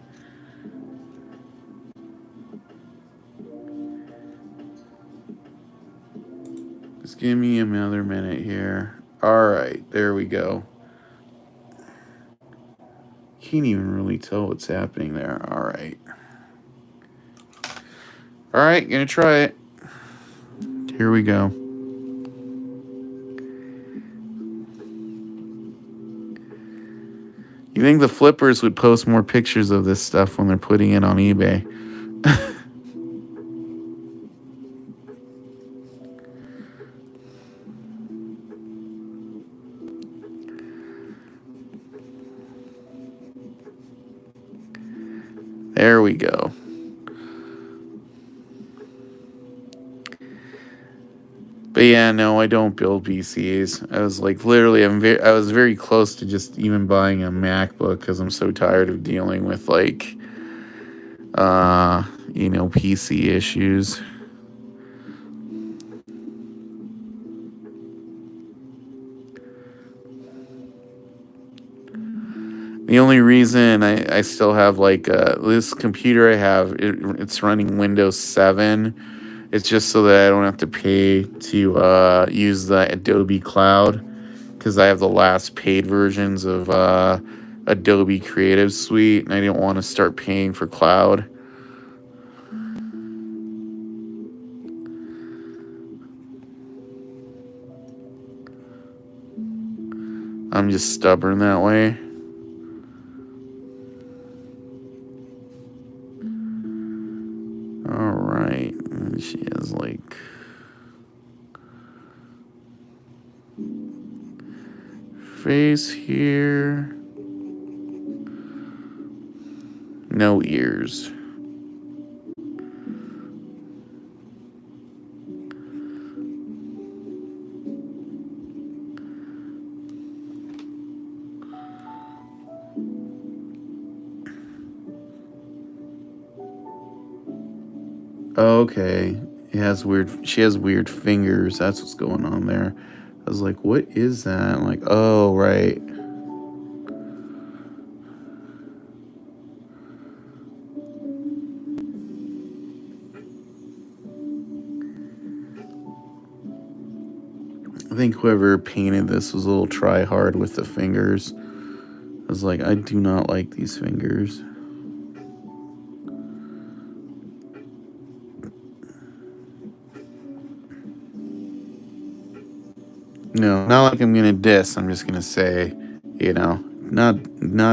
Just give me another minute here. All right, there we go. Can't even really tell what's happening there. All right. All right, gonna try it. Here we go. You think the flippers would post more pictures of this stuff when they're putting it on eBay? There we go. But yeah, no, I don't build PCs. I was like, literally, I was very close to just even buying a MacBook because I'm so tired of dealing with like, you know, PC issues. The only reason I still have like this computer I have, it's running Windows 7. It's just so that I don't have to pay to use the Adobe Cloud because I have the last paid versions of Adobe Creative Suite and I didn't want to start paying for cloud. I'm just stubborn that way. All right. And she has like face here. No ears. Okay. She has weird fingers. That's what's going on there. I was like, what is that? I'm like, oh, right. I think whoever painted this was a little try hard with the fingers. I was like, I do not like these fingers. No, not like I'm gonna diss. I'm just gonna say, you know, not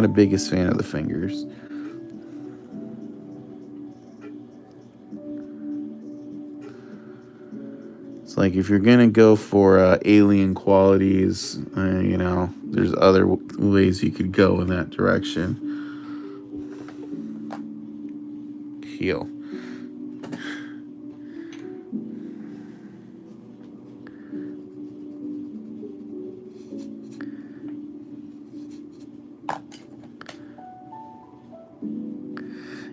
a biggest fan of the fingers. It's like if you're gonna go for alien qualities, there's other ways you could go in that direction. Heal.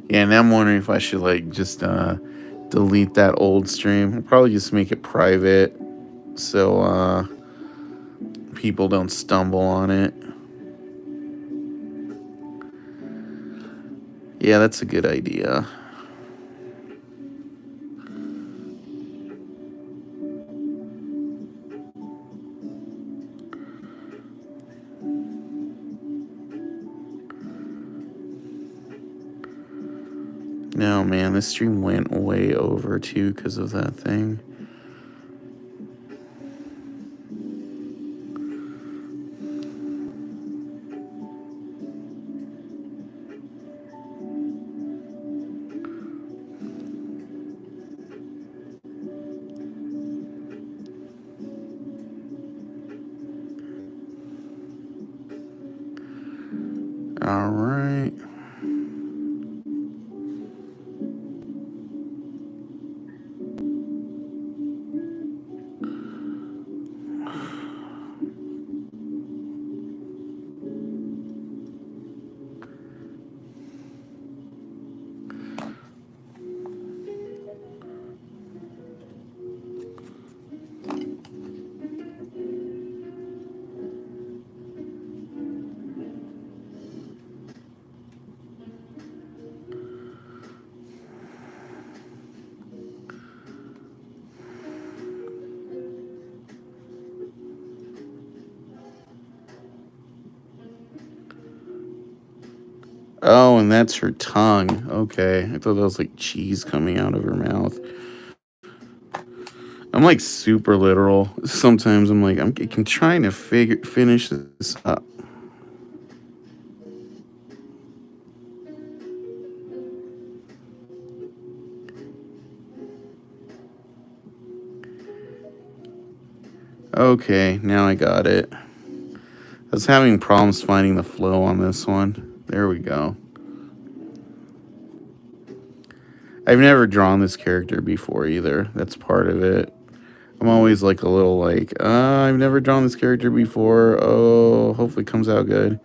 Yeah, and I'm wondering if I should like just delete that old stream. I'll probably just make it private so people don't stumble on it. Yeah, that's a good idea. No, man, this stream went way over too because of that thing. All right. Oh, and that's her tongue. Okay. I thought that was like cheese coming out of her mouth. I'm like super literal. Sometimes I'm like, I'm trying to finish this up. Okay, now I got it. I was having problems finding the flow on this one. There we go. I've never drawn this character before either. That's part of it. I'm always like a little like, I've never drawn this character before. Oh, hopefully it comes out good.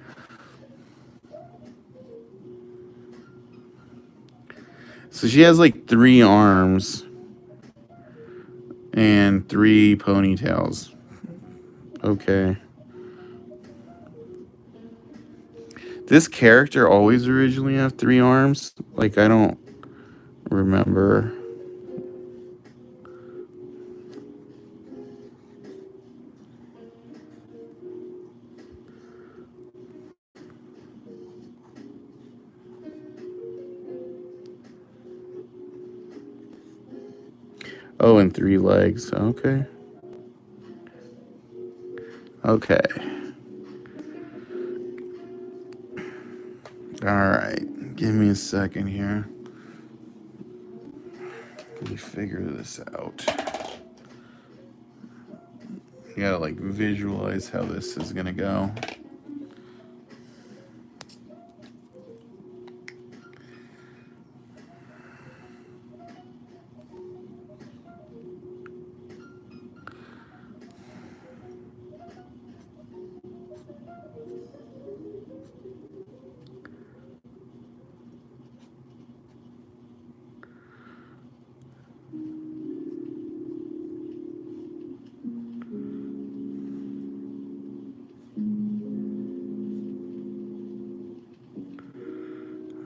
So she has like 3 arms and 3 ponytails. Okay. This character always originally have 3 arms? Like, I don't remember. Oh, and 3 legs. Okay. Okay. Alright. Give me a second here. Let me figure this out. You gotta like visualize how this is gonna go.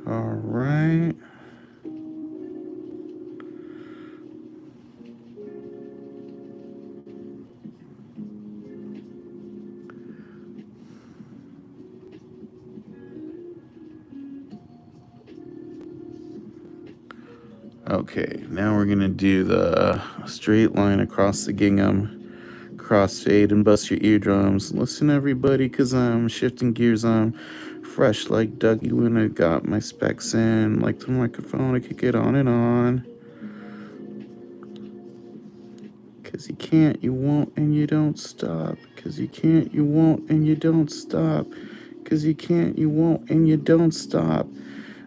Alright. Okay, now we're gonna do the straight line across the gingham, crossfade and bust your eardrums. Listen everybody, cause I'm shifting gears, I'm fresh like Dougie when I got my specs in. Like the microphone, I could get on and on. 'Cause you can't, you won't, and you don't stop. 'Cause you can't, you won't, and you don't stop. 'Cause you can't, you won't, and you don't stop.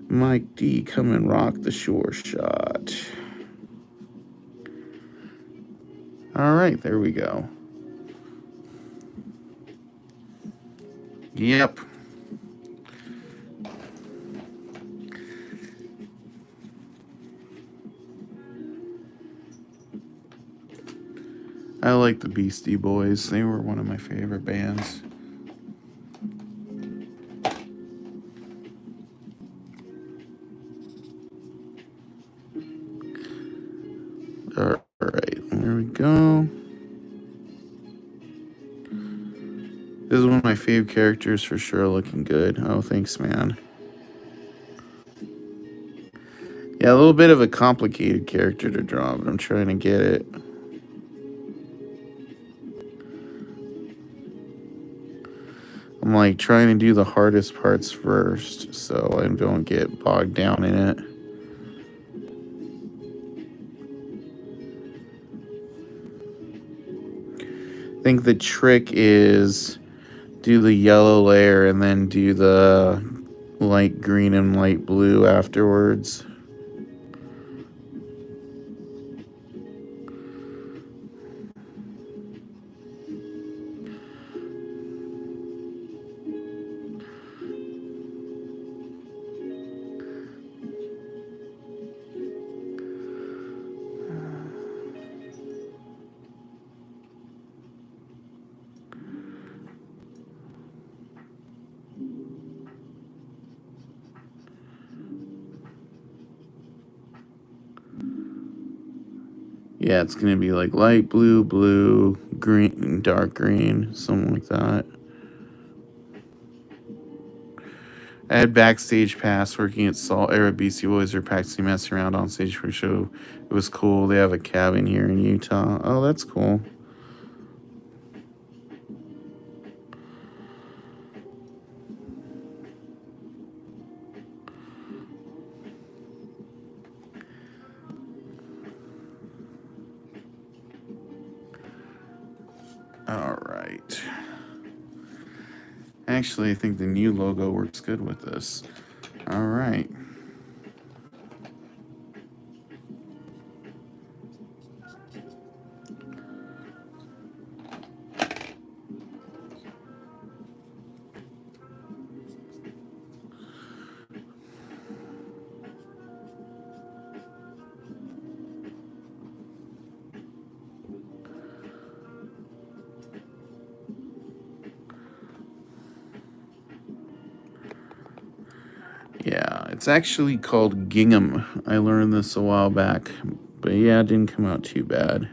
Mike D, come and rock the shore shot. All right, there we go. Yep. I like the Beastie Boys. They were one of my favorite bands. All right, there we go. This is one of my favorite characters for sure, looking good. Oh, thanks, man. Yeah, a little bit of a complicated character to draw, but I'm trying to get it. I'm like trying to do the hardest parts first, so I don't get bogged down in it. I think the trick is do the yellow layer and then do the light green and light blue afterwards. Yeah, it's going to be like light blue, blue, green, dark green, something like that. I had backstage pass working at Salt Air at BC Boys. They're practicing messing around on stage for a show. It was cool. They have a cabin here in Utah. Oh, that's cool. All right. Actually, I think the new logo works good with this. All right. Yeah, it's actually called gingham. I learned this a while back, but yeah, it didn't come out too bad.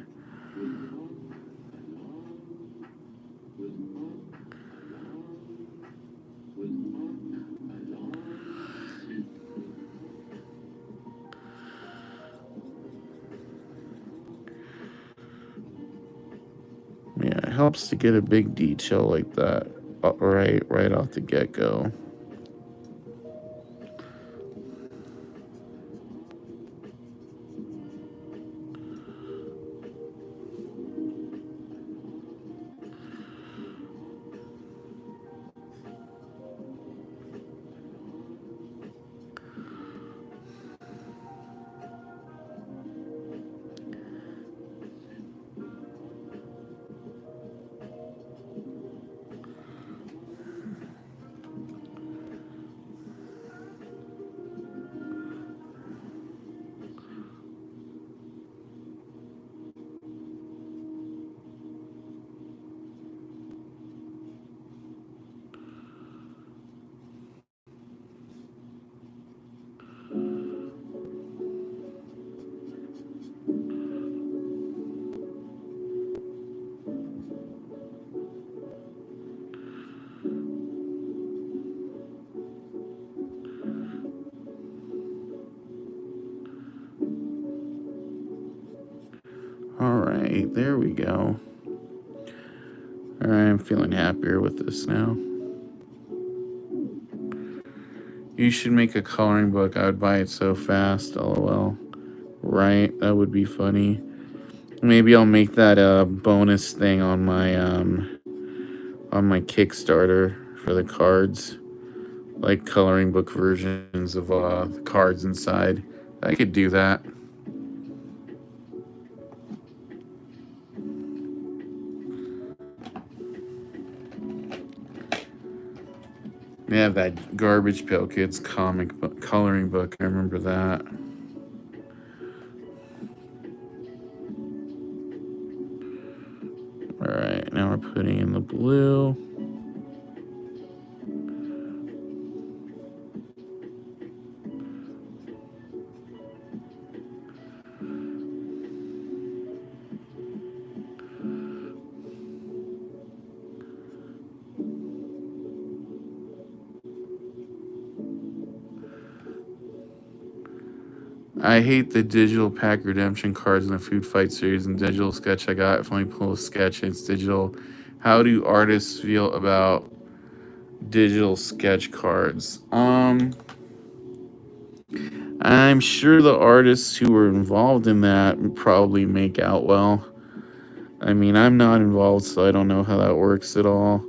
Yeah, it helps to get a big detail like that right off the get-go. All right, there we go. All right, I'm feeling happier with this now. You should make a coloring book. I would buy it so fast, lol. Right, that would be funny. Maybe I'll make that a bonus thing on my Kickstarter for the cards, like coloring book versions of cards inside. I could do that. They have that Garbage Pail Kids comic book, coloring book. I remember that. All right, now we're putting in the blue. I hate the digital pack redemption cards in the Food Fight series and digital sketch I got. If only pull a sketch, it's digital. How do artists feel about digital sketch cards? I'm sure the artists who were involved in that probably make out well. I mean, I'm not involved, so I don't know how that works at all.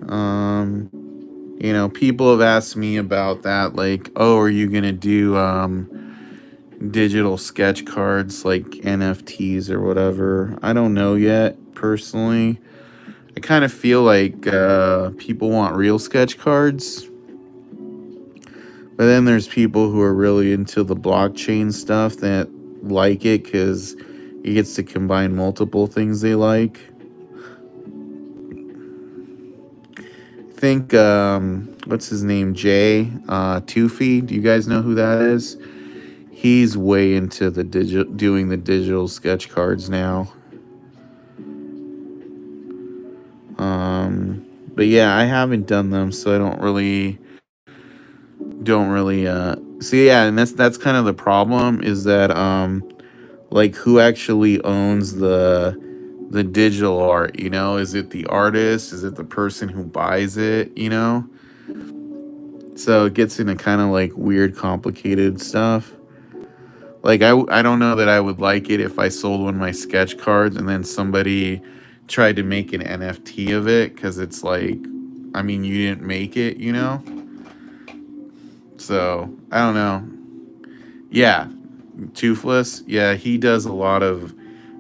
Um, People have asked me about that, like, oh, are you gonna do digital sketch cards like NFTs or whatever? I don't know yet, personally. I kind of feel like people want real sketch cards, but then there's people who are really into the blockchain stuff that like it because it gets to combine multiple things they like. I think what's his name, Jay Toofy. Do you guys know who that is? He's way into the doing the digital sketch cards now. But yeah, I haven't done them, so I don't really so yeah, and that's kind of the problem is that like who actually owns the digital art, Is it the artist? Is it the person who buys it? So it gets into kind of like weird complicated stuff. Like I don't know that I would like it if I sold one of my sketch cards and then somebody tried to make an NFT of it cuz it's like I mean you didn't make it. So, I don't know. Yeah, Toothless. Yeah, he does a lot of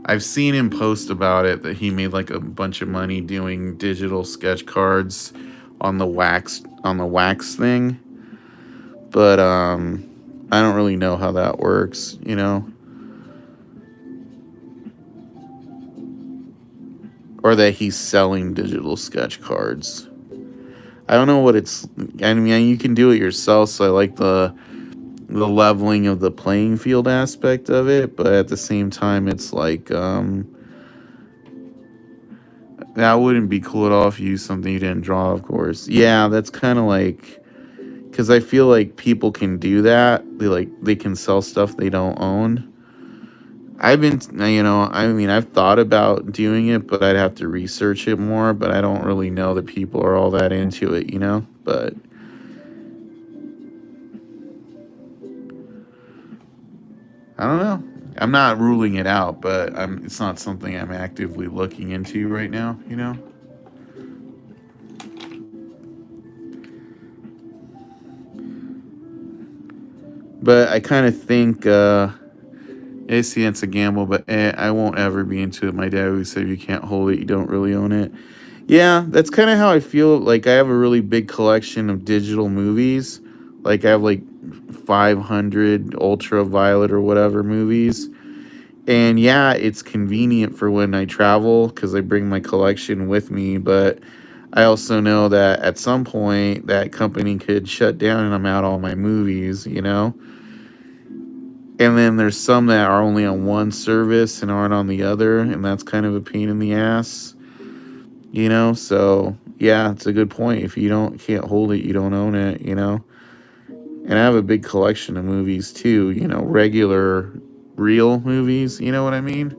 I've seen him post about it that he made like a bunch of money doing digital sketch cards on the wax thing. But I don't really know how that works. Or that he's selling digital sketch cards. I don't know what it's I mean you can do it yourself, so I like the leveling of the playing field aspect of it, but at the same time it's like that wouldn't be cool at all if you use something you didn't draw, of course. Yeah, that's kind of like because I feel like people can do that. They can sell stuff they don't own. I mean, I've thought about doing it, but I'd have to research it more. But I don't really know that people are all that into it. But I don't know. I'm not ruling it out, but it's not something I'm actively looking into right now. But I kind of think, see, it's a gamble, but I won't ever be into it. My dad always said, if you can't hold it, you don't really own it. Yeah, that's kind of how I feel. Like, I have a really big collection of digital movies. Like, I have like 500 ultraviolet or whatever movies. And yeah, it's convenient for when I travel because I bring my collection with me. But I also know that at some point that company could shut down and I'm out all my movies. And then there's some that are only on one service and aren't on the other, and that's kind of a pain in the ass. So yeah, it's a good point. If you can't hold it, you don't own it. And I have a big collection of movies too, regular real movies, you know what I mean?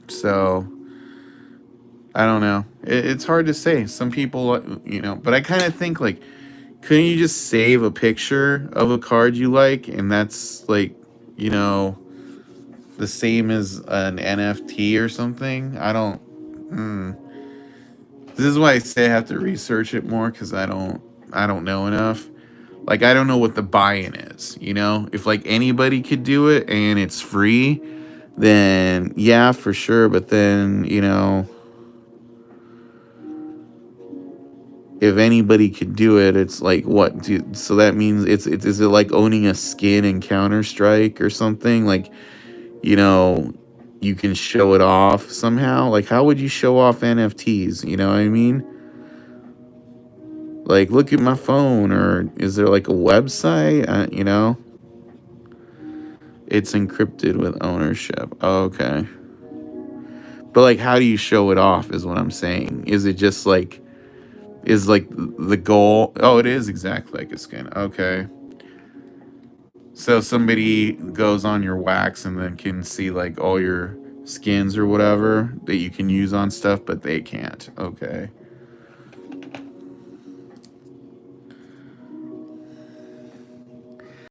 So I don't know. It's hard to say. Some people, but I kind of think like couldn't you just save a picture of a card you like, and that's like, you know, the same as an NFT or something? I don't. Hmm. This is why I say I have to research it more because I don't know enough. Like I don't know what the buy-in is. You know, if like anybody could do it and it's free, then yeah, for sure. But then you know, if anybody could do it, it's like what? So that means it's is it like owning a skin in Counter Strike or something? Like you know, you can show it off somehow. Like how would you show off NFTs? You know what I mean? Like look at my phone, or is there like a website? You know, it's encrypted with ownership. Oh, okay, but like how do you show it off? Is what I'm saying. Is it just like is like the goal? Oh, it is exactly like a skin. Okay. So somebody goes on your wax and then can see like all your skins or whatever that you can use on stuff, but they can't. Okay.